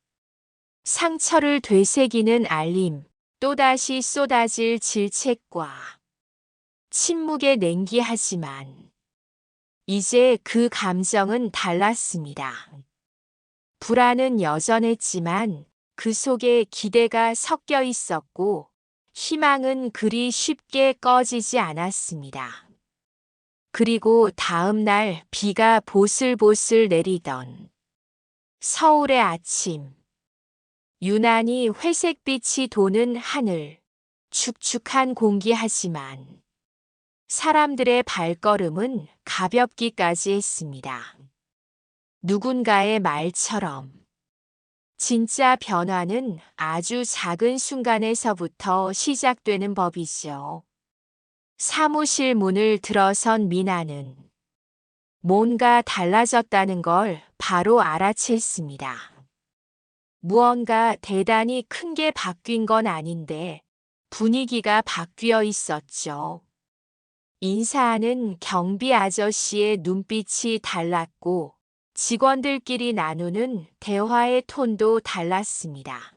상처를 되새기는 알림, 또다시 쏟아질 질책과 침묵의 냉기하지만 이제 그 감정은 달랐습니다. 불안은 여전했지만 그 속에 기대가 섞여 있었고 희망은 그리 쉽게 꺼지지 않았습니다. 그리고 다음 날 비가 보슬보슬 내리던 서울의 아침. 유난히 회색빛이 도는 하늘, 축축한 공기 하지만 사람들의 발걸음은 가볍기까지 했습니다. 누군가의 말처럼 진짜 변화는 아주 작은 순간에서부터 시작되는 법이죠. 사무실 문을 들어선 미나는 뭔가 달라졌다는 걸 바로 알아챘습니다. 무언가 대단히 큰 게 바뀐 건 아닌데 분위기가 바뀌어 있었죠. 인사하는 경비 아저씨의 눈빛이 달랐고 직원들끼리 나누는 대화의 톤도 달랐습니다.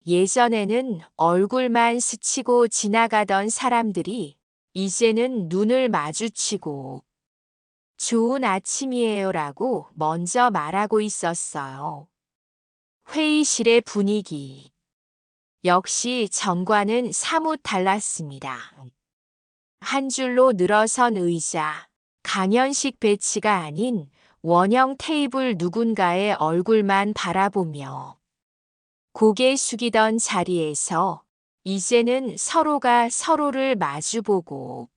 예전에는 얼굴만 스치고 지나가던 사람들이 이제는 눈을 마주치고 좋은 아침이에요라고 먼저 말하고 있었어요. 회의실의 분위기. 역시 전과는 사뭇 달랐습니다. 한 줄로 늘어선 의자, 강연식 배치가 아닌 원형 테이블 누군가의 얼굴만 바라보며 고개 숙이던 자리에서 이제는 서로가 서로를 마주보고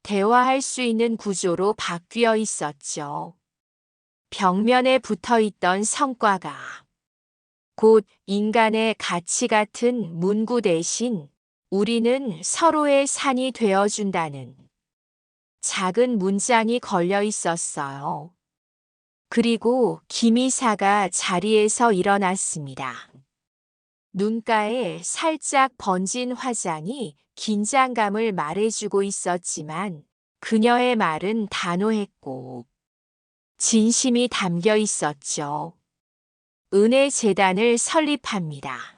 대화할 수 있는 구조로 바뀌어 있었죠. 벽면에 붙어 있던 성과가 곧 인간의 가치 같은 문구 대신 우리는 서로의 산이 되어준다는 작은 문장이 걸려 있었어요. 그리고 김이사가 자리에서 일어났습니다. 눈가에 살짝 번진 화장이 긴장감을 말해주고 있었지만 그녀의 말은 단호했고 진심이 담겨 있었죠. 은혜 재단을 설립합니다.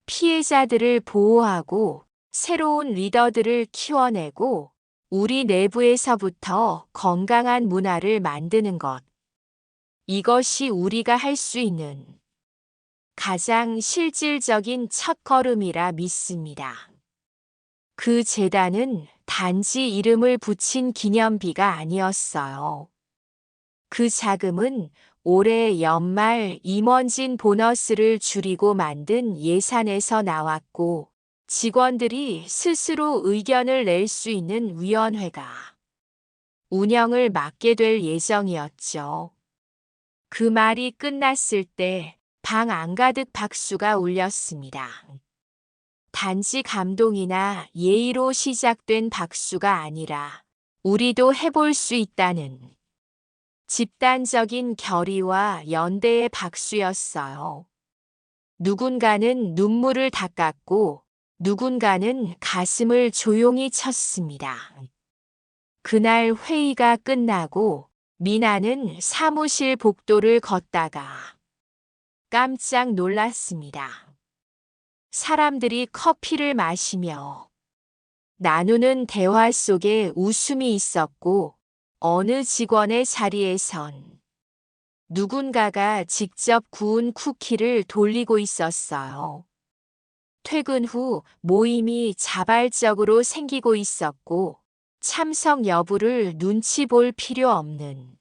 피해자들을 보호하고 새로운 리더들을 키워내고 우리 내부에서부터 건강한 문화를 만드는 것. 이것이 우리가 할 수 있는 가장 실질적인 첫걸음이라 믿습니다. 그 재단은 단지 이름을 붙인 기념비가 아니었어요. 그 자금은 올해 연말 임원진 보너스를 줄이고 만든 예산에서 나왔고 직원들이 스스로 의견을 낼 수 있는 위원회가 운영을 맡게 될 예정이었죠. 그 말이 끝났을 때 방 안가득 박수가 울렸습니다. 단지 감동이나 예의로 시작된 박수가 아니라 우리도 해볼 수 있다는 집단적인 결의와 연대의 박수였어요. 누군가는 눈물을 닦았고 누군가는 가슴을 조용히 쳤습니다. 그날 회의가 끝나고 미나는 사무실 복도를 걷다가 깜짝 놀랐습니다. 사람들이 커피를 마시며 나누는 대화 속에 웃음이 있었고 어느 직원의 자리에선 누군가가 직접 구운 쿠키를 돌리고 있었어요. 퇴근 후 모임이 자발적으로 생기고 있었고 참석 여부를 눈치 볼 필요 없는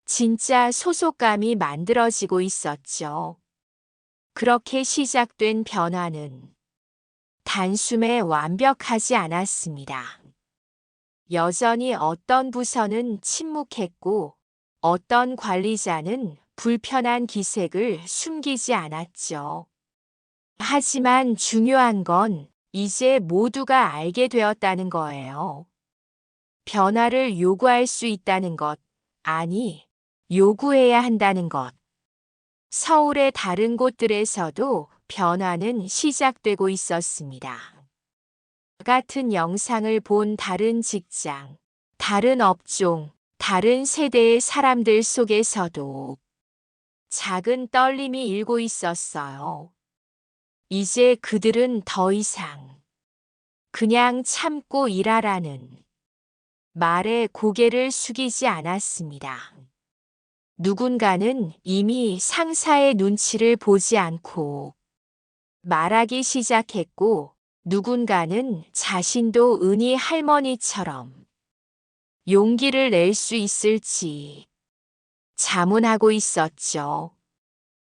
진짜 소속감이 만들어지고 있었죠. 그렇게 시작된 변화는 단숨에 완벽하지 않았습니다. 여전히 어떤 부서는 침묵했고 어떤 관리자는 불편한 기색을 숨기지 않았죠. 하지만 중요한 건 이제 모두가 알게 되었다는 거예요. 변화를 요구할 수 있다는 것, 아니, 요구해야 한다는 것. 서울의 다른 곳들에서도 변화는 시작되고 있었습니다. 같은 영상을 본 다른 직장, 다른 업종, 다른 세대의 사람들 속에서도 작은 떨림이 일고 있었어요. 이제 그들은 더 이상 그냥 참고 일하라는 말에 고개를 숙이지 않았습니다. 누군가는 이미 상사의 눈치를 보지 않고 말하기 시작했고 누군가는 자신도 은희 할머니처럼 용기를 낼 수 있을지 자문하고 있었죠.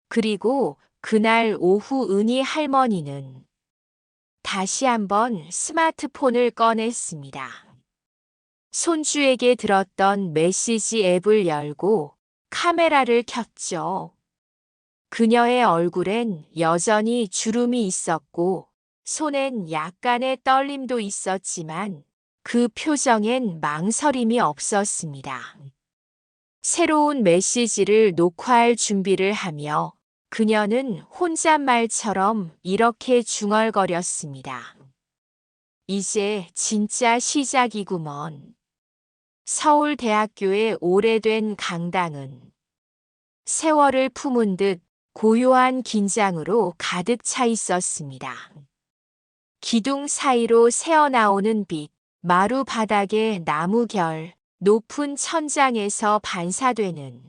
그리고 그날 오후 은희 할머니는 다시 한번 스마트폰을 꺼냈습니다. 손주에게 들었던 메시지 앱을 열고 카메라를 켰죠. 그녀의 얼굴엔 여전히 주름이 있었고 손엔 약간의 떨림도 있었지만 그 표정엔 망설임이 없었습니다. 새로운 메시지를 녹화할 준비를 하며 그녀는 혼잣말처럼 이렇게 중얼거렸습니다. 이제 진짜 시작이구먼. 서울대학교의 오래된 강당은 세월을 품은 듯 고요한 긴장으로 가득 차 있었습니다. 기둥 사이로 새어나오는 빛, 마루 바닥의 나무결, 높은 천장에서 반사되는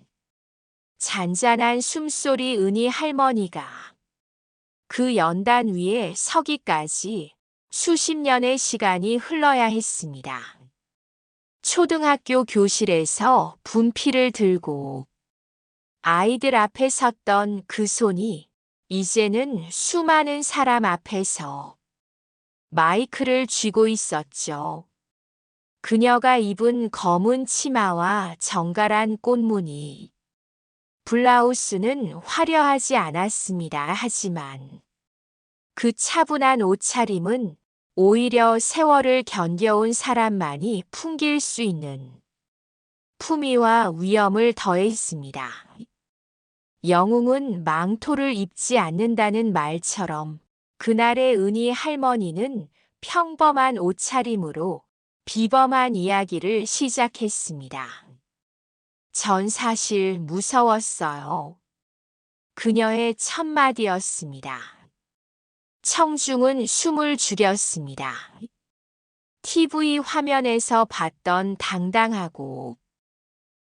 잔잔한 숨소리 은희 할머니가 그 연단 위에 서기까지 수십 년의 시간이 흘러야 했습니다. 초등학교 교실에서 분필을 들고 아이들 앞에 섰던 그 손이 이제는 수많은 사람 앞에서 마이크를 쥐고 있었죠. 그녀가 입은 검은 치마와 정갈한 꽃무늬. 블라우스는 화려하지 않았습니다. 하지만 그 차분한 옷차림은 오히려 세월을 견뎌온 사람만이 풍길 수 있는 품위와 위엄을 더했습니다. 영웅은 망토를 입지 않는다는 말처럼 그날의 은희 할머니는 평범한 옷차림으로 비범한 이야기를 시작했습니다. 전 사실 무서웠어요. 그녀의 첫마디였습니다. 청중은 숨을 죽였습니다. TV 화면에서 봤던 당당하고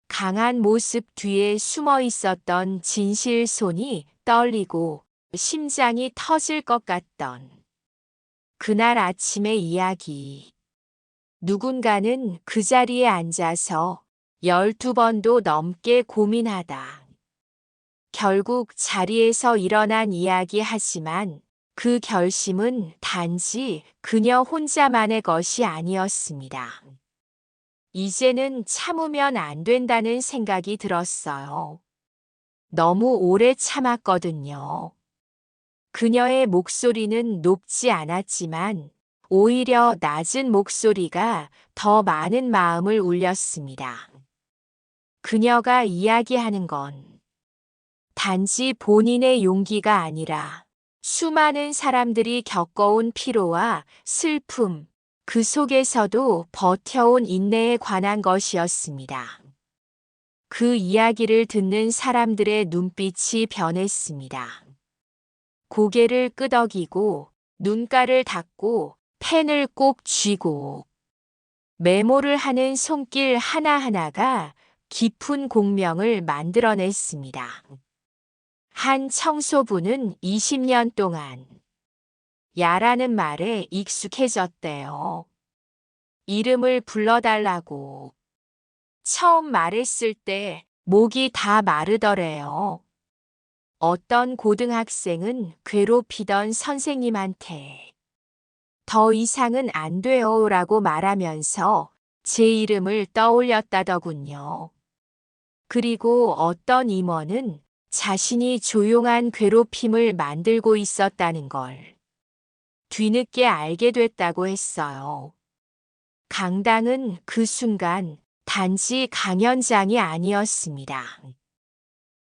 강한 모습 뒤에 숨어 있었던 진실 손이 떨리고 심장이 터질 것 같던 그날 아침의 이야기. 누군가는 그 자리에 앉아서 12번도 넘게 고민하다 결국 자리에서 일어난 이야기하지만 그 결심은 단지 그녀 혼자만의 것이 아니었습니다. 이제는 참으면 안 된다는 생각이 들었어요. 너무 오래 참았거든요. 그녀의 목소리는 높지 않았지만 오히려 낮은 목소리가 더 많은 마음을 울렸습니다. 그녀가 이야기하는 건 단지 본인의 용기가 아니라 수많은 사람들이 겪어온 피로와 슬픔, 그 속에서도 버텨온 인내에 관한 것이었습니다. 그 이야기를 듣는 사람들의 눈빛이 변했습니다. 고개를 끄덕이고 눈가를 닫고 펜을 꼭 쥐고 메모를 하는 손길 하나하나가 깊은 공명을 만들어냈습니다. 한 청소부는 20년 동안 야라는 말에 익숙해졌대요. 이름을 불러달라고. 처음 말했을 때 목이 다 마르더래요. 어떤 고등학생은 괴롭히던 선생님한테 더 이상은 안 돼요 라고 말하면서 제 이름을 떠올렸다더군요. 그리고 어떤 임원은 자신이 조용한 괴롭힘을 만들고 있었다는 걸 뒤늦게 알게 됐다고 했어요. 강당은 그 순간 단지 강연장이 아니었습니다.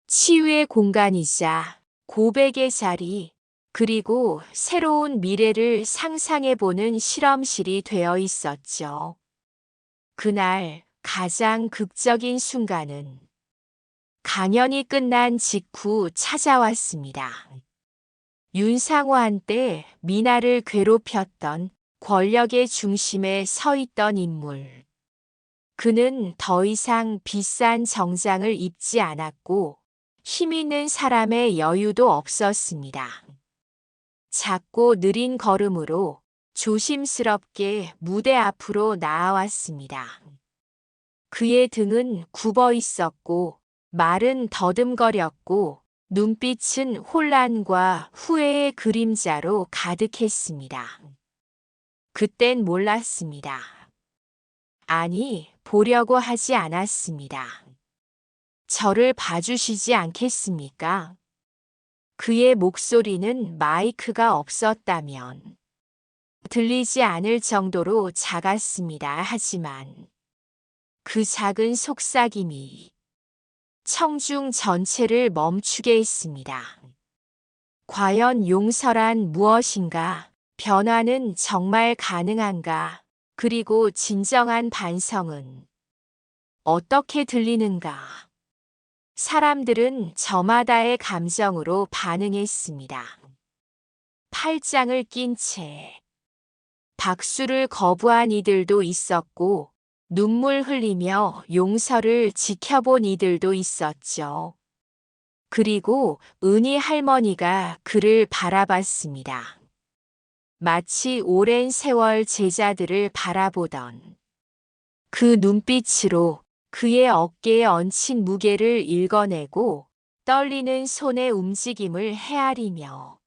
치유의 공간이자 고백의 자리, 그리고 새로운 미래를 상상해보는 실험실이 되어 있었죠. 그날 가장 극적인 순간은 강연이 끝난 직후 찾아왔습니다. 윤상호 한때 미나를 괴롭혔던 권력의 중심에 서 있던 인물. 그는 더 이상 비싼 정장을 입지 않았고 힘 있는 사람의 여유도 없었습니다. 작고 느린 걸음으로 조심스럽게 무대 앞으로 나아왔습니다. 그의 등은 굽어 있었고 말은 더듬거렸고 눈빛은 혼란과 후회의 그림자로 가득했습니다. 그땐 몰랐습니다. 아니, 보려고 하지 않았습니다. 저를 봐주시지 않겠습니까? 그의 목소리는 마이크가 없었다면 들리지 않을 정도로 작았습니다. 하지만 그 작은 속삭임이 청중 전체를 멈추게 했습니다. 과연 용서란 무엇인가? 변화는 정말 가능한가? 그리고 진정한 반성은 어떻게 들리는가? 사람들은 저마다의 감정으로 반응했습니다. 팔짱을 낀 채 박수를 거부한 이들도 있었고 눈물 흘리며 용서를 지켜본 이들도 있었죠. 그리고 은희 할머니가 그를 바라봤습니다. 마치 오랜 세월 제자들을 바라보던 그 눈빛으로 그의 어깨에 얹힌 무게를 읽어내고 떨리는 손의 움직임을 헤아리며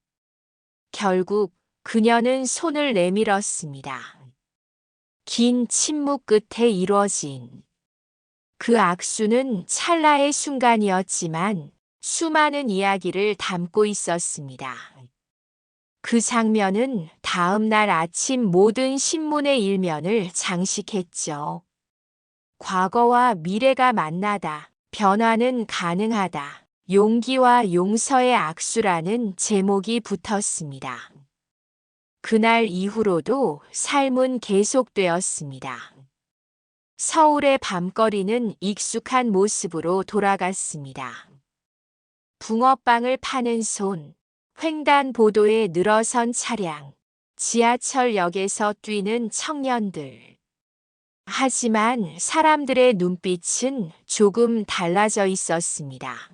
결국 그녀는 손을 내밀었습니다. 긴 침묵 끝에 이루어진 그 악수는 찰나의 순간이었지만 수많은 이야기를 담고 있었습니다. 그 장면은 다음 날 아침 모든 신문의 일면을 장식했죠. 과거와 미래가 만나다. 변화는 가능하다. 용기와 용서의 악수라는 제목이 붙었습니다. 그날 이후로도 삶은 계속되었습니다. 서울의 밤거리는 익숙한 모습으로 돌아갔습니다. 붕어빵을 파는 손, 횡단보도에 늘어선 차량, 지하철역에서 뛰는 청년들. 하지만 사람들의 눈빛은 조금 달라져 있었습니다.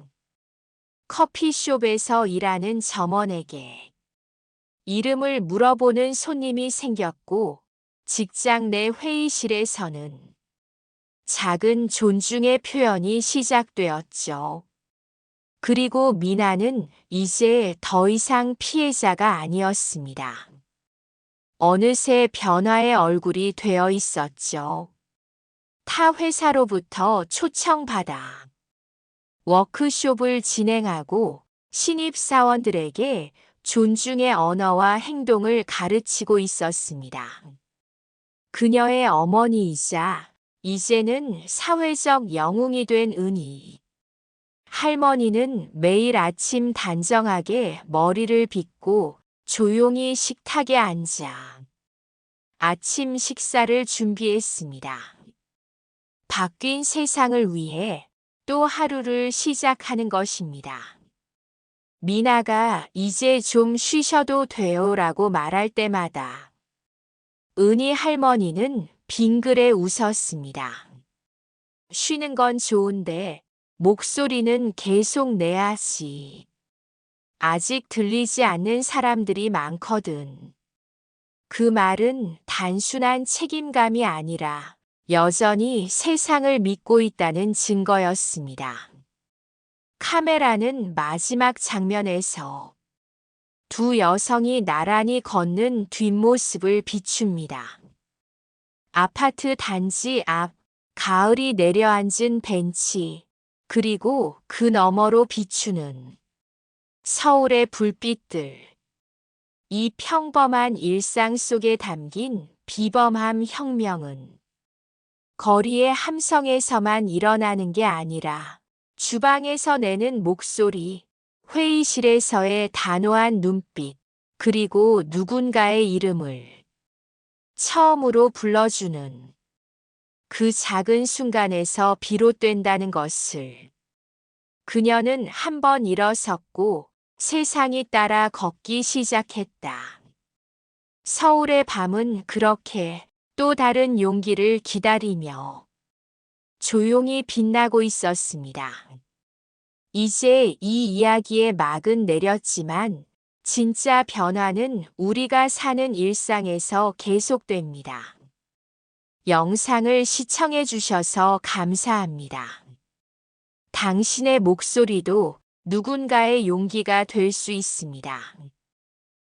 커피숍에서 일하는 점원에게 이름을 물어보는 손님이 생겼고, 직장 내 회의실에서는 작은 존중의 표현이 시작되었죠. 그리고 미나는 이제 더 이상 피해자가 아니었습니다. 어느새 변화의 얼굴이 되어 있었죠. 타 회사로부터 초청받아 워크숍을 진행하고 신입사원들에게 존중의 언어와 행동을 가르치고 있었습니다. 그녀의 어머니이자 이제는 사회적 영웅이 된 은희. 할머니는 매일 아침 단정하게 머리를 빗고 조용히 식탁에 앉아 아침 식사를 준비했습니다. 바뀐 세상을 위해 또 하루를 시작하는 것입니다. 미나가 이제 좀 쉬셔도 돼요라고 말할 때마다 은희 할머니는 빙그레 웃었습니다. 쉬는 건 좋은데 목소리는 계속 내야지. 아직 들리지 않는 사람들이 많거든. 그 말은 단순한 책임감이 아니라 여전히 세상을 믿고 있다는 증거였습니다. 카메라는 마지막 장면에서 두 여성이 나란히 걷는 뒷모습을 비춥니다. 아파트 단지 앞, 가을이 내려앉은 벤치, 그리고 그 너머로 비추는 서울의 불빛들. 이 평범한 일상 속에 담긴 비범함 혁명은 거리의 함성에서만 일어나는 게 아니라 주방에서 내는 목소리, 회의실에서의 단호한 눈빛, 그리고 누군가의 이름을 처음으로 불러주는 그 작은 순간에서 비롯된다는 것을. 그녀는 한 번 일어섰고 세상이 따라 걷기 시작했다. 서울의 밤은 그렇게 또 다른 용기를 기다리며 조용히 빛나고 있었습니다. 이제 이 이야기의 막은 내렸지만 진짜 변화는 우리가 사는 일상에서 계속됩니다. 영상을 시청해 주셔서 감사합니다. 당신의 목소리도 누군가의 용기가 될 수 있습니다.